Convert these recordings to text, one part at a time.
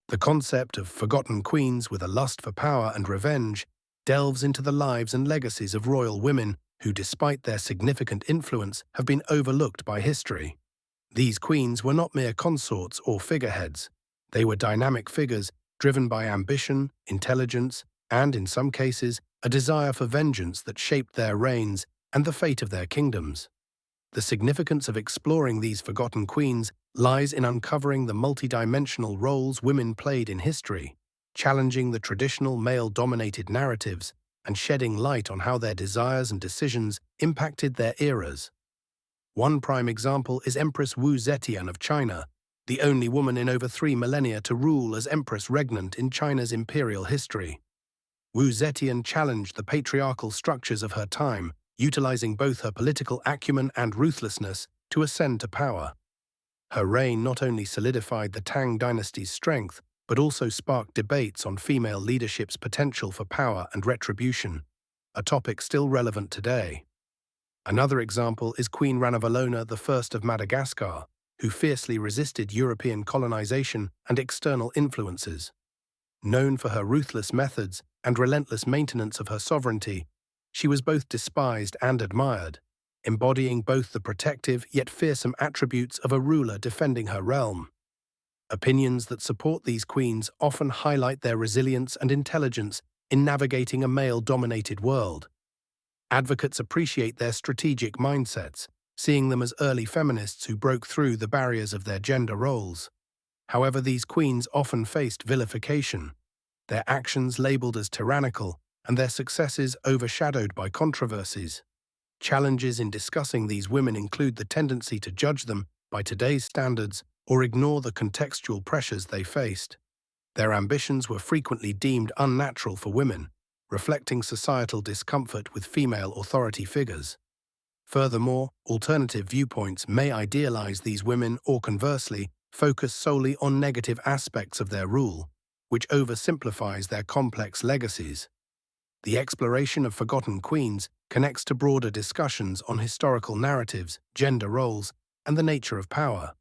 The concept of forgotten queens with a lust for power and revenge delves into the lives and legacies of royal women who, despite their significant influence, have been overlooked by history. These queens were not mere consorts or figureheads. They were dynamic figures driven by ambition, intelligence, and, in some cases, a desire for vengeance that shaped their reigns and the fate of their kingdoms. The significance of exploring these forgotten queens lies in uncovering the multidimensional roles women played in history, challenging the traditional male-dominated narratives, and shedding light on how their desires and decisions impacted their eras. One prime example is Empress Zetian of China, the only woman in over 3 millennia to rule as Empress regnant in China's imperial history. Zetian challenged the patriarchal structures of her time, utilizing both her political acumen and ruthlessness to ascend to power. Her reign not only solidified the Tang dynasty's strength, but also sparked debates on female leadership's potential for power and retribution, a topic still relevant today. Another example is Queen Ranavalona I of Madagascar, who fiercely resisted European colonization and external influences. Known for her ruthless methods and relentless maintenance of her sovereignty, she was both despised and admired, embodying both the protective yet fearsome attributes of a ruler defending her realm. Opinions that support these queens often highlight their resilience and intelligence in navigating a male-dominated world. Advocates appreciate their strategic mindsets, seeing them as early feminists who broke through the barriers of their gender roles. However, these queens often faced vilification, their actions labeled as tyrannical and their successes overshadowed by controversies. Challenges in discussing these women include the tendency to judge them by today's standards or ignore the contextual pressures they faced. Their ambitions were frequently deemed unnatural for women, reflecting societal discomfort with female authority figures. Furthermore, alternative viewpoints may idealize these women or, conversely, focus solely on negative aspects of their rule, which oversimplifies their complex legacies. The exploration of forgotten queens connects to broader discussions on historical narratives, gender roles, and the nature of power.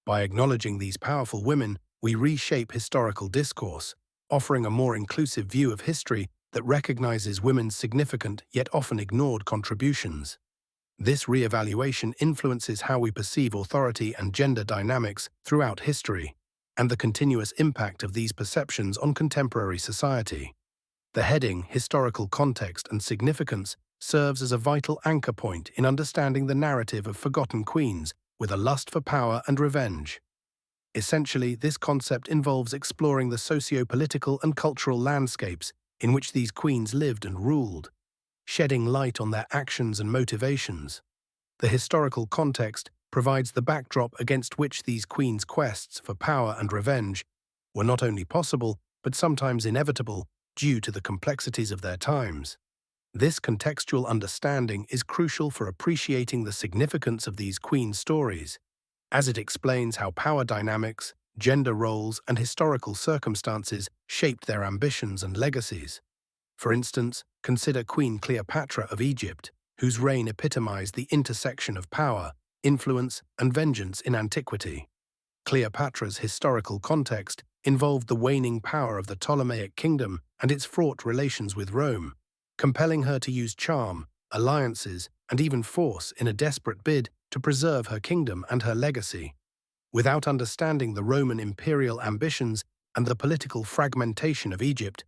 By acknowledging these powerful women, we reshape historical discourse, offering a more inclusive view of history that recognizes women's significant yet often ignored contributions. This reevaluation influences how we perceive authority and gender dynamics throughout history, and the continuous impact of these perceptions on contemporary society. The heading, Historical Context and Significance, serves as a vital anchor point in understanding the narrative of forgotten queens with a lust for power and revenge. Essentially, this concept involves exploring the socio-political and cultural landscapes in which these queens lived and ruled, shedding light on their actions and motivations. The historical context provides the backdrop against which these queens' quests for power and revenge were not only possible, but sometimes inevitable, due to the complexities of their times. This contextual understanding is crucial for appreciating the significance of these queen stories, as it explains how power dynamics, gender roles, and historical circumstances shaped their ambitions and legacies. For instance, consider Queen Cleopatra of Egypt, whose reign epitomized the intersection of power, influence, and vengeance in antiquity. Cleopatra's historical context involved the waning power of the Ptolemaic kingdom and its fraught relations with Rome, compelling her to use charm, alliances, and even force in a desperate bid to preserve her kingdom and her legacy. Without understanding the Roman imperial ambitions and the political fragmentation of Egypt,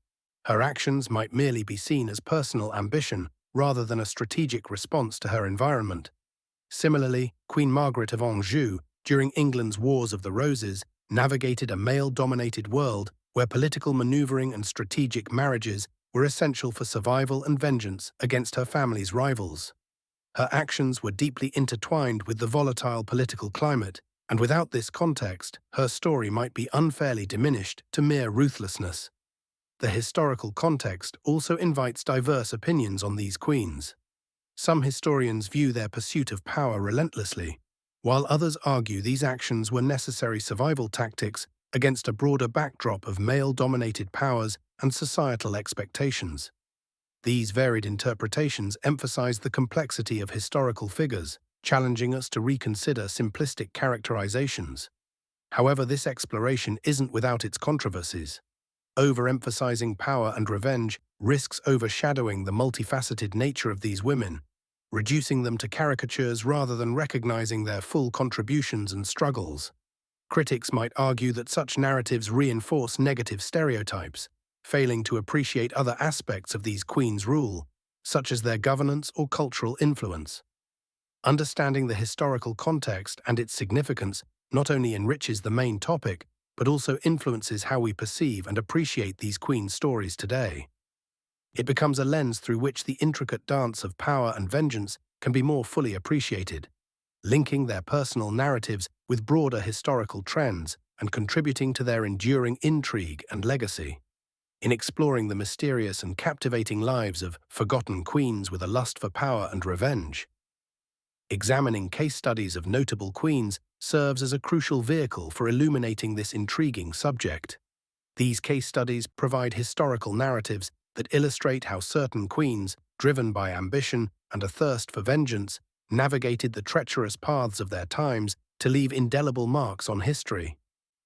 her actions might merely be seen as personal ambition rather than a strategic response to her environment. Similarly, Queen Margaret of Anjou, during England's Wars of the Roses, navigated a male-dominated world where political maneuvering and strategic marriages were essential for survival and vengeance against her family's rivals. Her actions were deeply intertwined with the volatile political climate, and without this context, her story might be unfairly diminished to mere ruthlessness. The historical context also invites diverse opinions on these queens. Some historians view their pursuit of power relentlessly, while others argue these actions were necessary survival tactics against a broader backdrop of male-dominated powers and societal expectations. These varied interpretations emphasize the complexity of historical figures, challenging us to reconsider simplistic characterizations. However, this exploration isn't without its controversies. Overemphasizing power and revenge risks overshadowing the multifaceted nature of these women, reducing them to caricatures rather than recognizing their full contributions and struggles. Critics might argue that such narratives reinforce negative stereotypes, failing to appreciate other aspects of these queens' rule, such as their governance or cultural influence. Understanding the historical context and its significance not only enriches the main topic, but also influences how we perceive and appreciate these queen stories today. It becomes a lens through which the intricate dance of power and vengeance can be more fully appreciated, linking their personal narratives with broader historical trends and contributing to their enduring intrigue and legacy. In exploring the mysterious and captivating lives of forgotten queens with a lust for power and revenge, examining case studies of notable queens serves as a crucial vehicle for illuminating this intriguing subject. These case studies provide historical narratives that illustrate how certain queens, driven by ambition and a thirst for vengeance, navigated the treacherous paths of their times to leave indelible marks on history.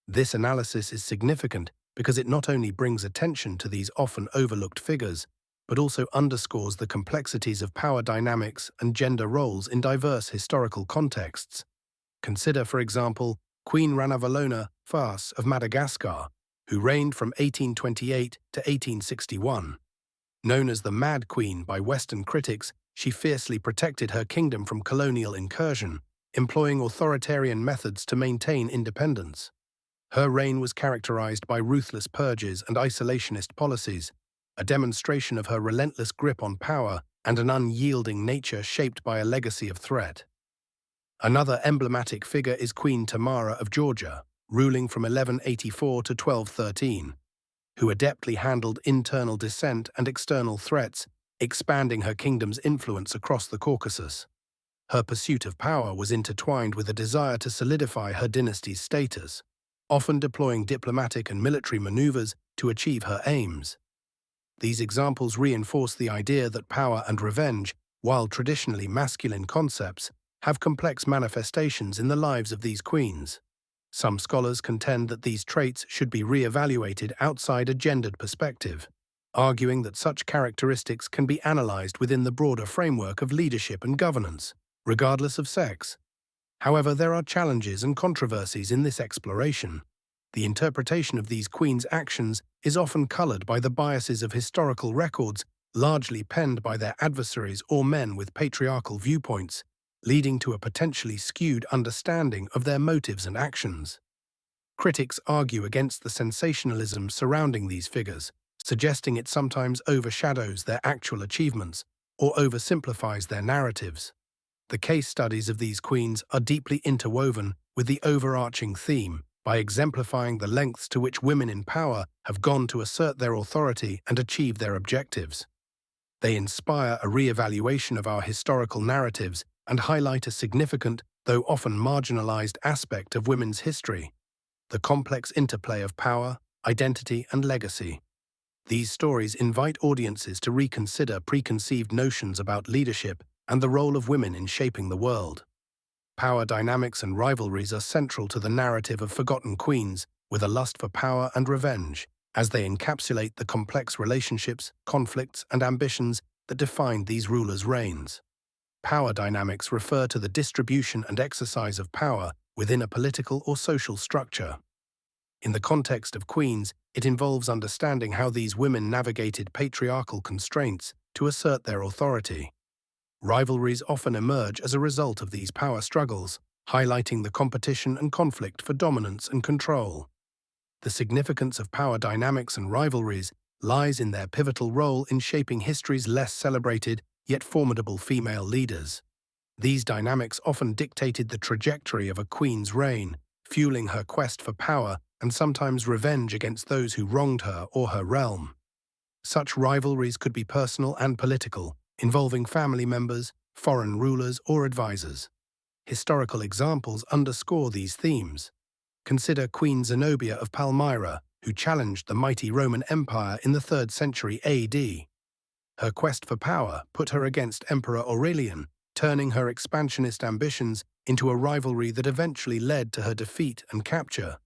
This analysis is significant because it not only brings attention to these often overlooked figures, but also underscores the complexities of power dynamics and gender roles in diverse historical contexts. Consider, for example, Queen Ranavalona of Madagascar, who reigned from 1828 to 1861. Known as the Mad Queen by Western critics, she fiercely protected her kingdom from colonial incursion, employing authoritarian methods to maintain independence. Her reign was characterized by ruthless purges and isolationist policies, a demonstration of her relentless grip on power and an unyielding nature shaped by a legacy of threat. Another emblematic figure is Queen Tamara of Georgia, ruling from 1184 to 1213, who adeptly handled internal dissent and external threats, expanding her kingdom's influence across the Caucasus. Her pursuit of power was intertwined with a desire to solidify her dynasty's status, often deploying diplomatic and military maneuvers to achieve her aims. These examples reinforce the idea that power and revenge, while traditionally masculine concepts, have complex manifestations in the lives of these queens. Some scholars contend that these traits should be re-evaluated outside a gendered perspective, arguing that such characteristics can be analyzed within the broader framework of leadership and governance, regardless of sex. However, there are challenges and controversies in this exploration. The interpretation of these queens' actions is often colored by the biases of historical records, largely penned by their adversaries or men with patriarchal viewpoints, leading to a potentially skewed understanding of their motives and actions. Critics argue against the sensationalism surrounding these figures, suggesting it sometimes overshadows their actual achievements or oversimplifies their narratives. The case studies of these queens are deeply interwoven with the overarching theme by exemplifying the lengths to which women in power have gone to assert their authority and achieve their objectives. They inspire a re-evaluation of our historical narratives and highlight a significant, though often marginalized, aspect of women's history: the complex interplay of power, identity, and legacy. These stories invite audiences to reconsider preconceived notions about leadership and the role of women in shaping the world. Power dynamics and rivalries are central to the narrative of forgotten queens with a lust for power and revenge, as they encapsulate the complex relationships, conflicts, and ambitions that defined these rulers' reigns. Power dynamics refer to the distribution and exercise of power within a political or social structure. In the context of queens, it involves understanding how these women navigated patriarchal constraints to assert their authority. Rivalries often emerge as a result of these power struggles, highlighting the competition and conflict for dominance and control. The significance of power dynamics and rivalries lies in their pivotal role in shaping history's less celebrated yet formidable female leaders. These dynamics often dictated the trajectory of a queen's reign, fueling her quest for power and sometimes revenge against those who wronged her or her realm. Such rivalries could be personal and political, involving family members, foreign rulers, or advisors. Historical examples underscore these themes. Consider Queen Zenobia of Palmyra, who challenged the mighty Roman Empire in the 3rd century AD. Her quest for power put her against Emperor Aurelian, turning her expansionist ambitions into a rivalry that eventually led to her defeat and capture.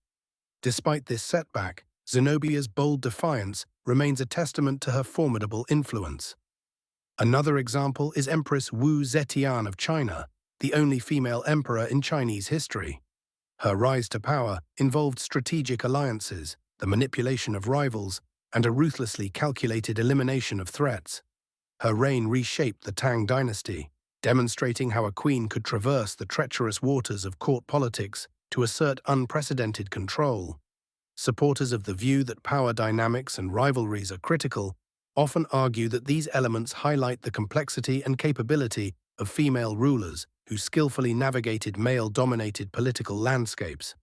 Despite this setback, Zenobia's bold defiance remains a testament to her formidable influence. Another example is Empress Wu Zetian of China, the only female emperor in Chinese history. Her rise to power involved strategic alliances, the manipulation of rivals, and a ruthlessly calculated elimination of threats. Her reign reshaped the Tang dynasty, demonstrating how a queen could traverse the treacherous waters of court politics to assert unprecedented control. Supporters of the view that power dynamics and rivalries are critical often argue that these elements highlight the complexity and capability of female rulers who skillfully navigated male-dominated political landscapes.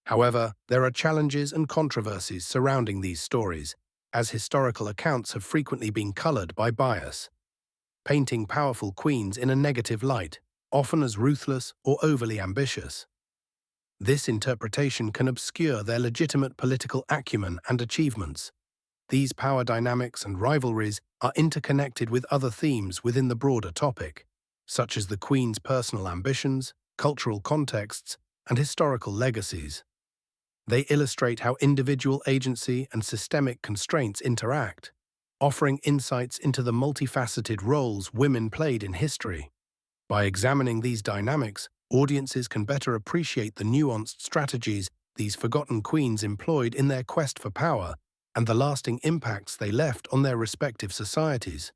However, there are challenges and controversies surrounding these stories, as historical accounts have frequently been colored by bias, painting powerful queens in a negative light, often as ruthless or overly ambitious. This interpretation can obscure their legitimate political acumen and achievements. These power dynamics and rivalries are interconnected with other themes within the broader topic, such as the queen's personal ambitions, cultural contexts, and historical legacies. They illustrate how individual agency and systemic constraints interact, offering insights into the multifaceted roles women played in history. By examining these dynamics, audiences can better appreciate the nuanced strategies these forgotten queens employed in their quest for power and the lasting impacts they left on their respective societies.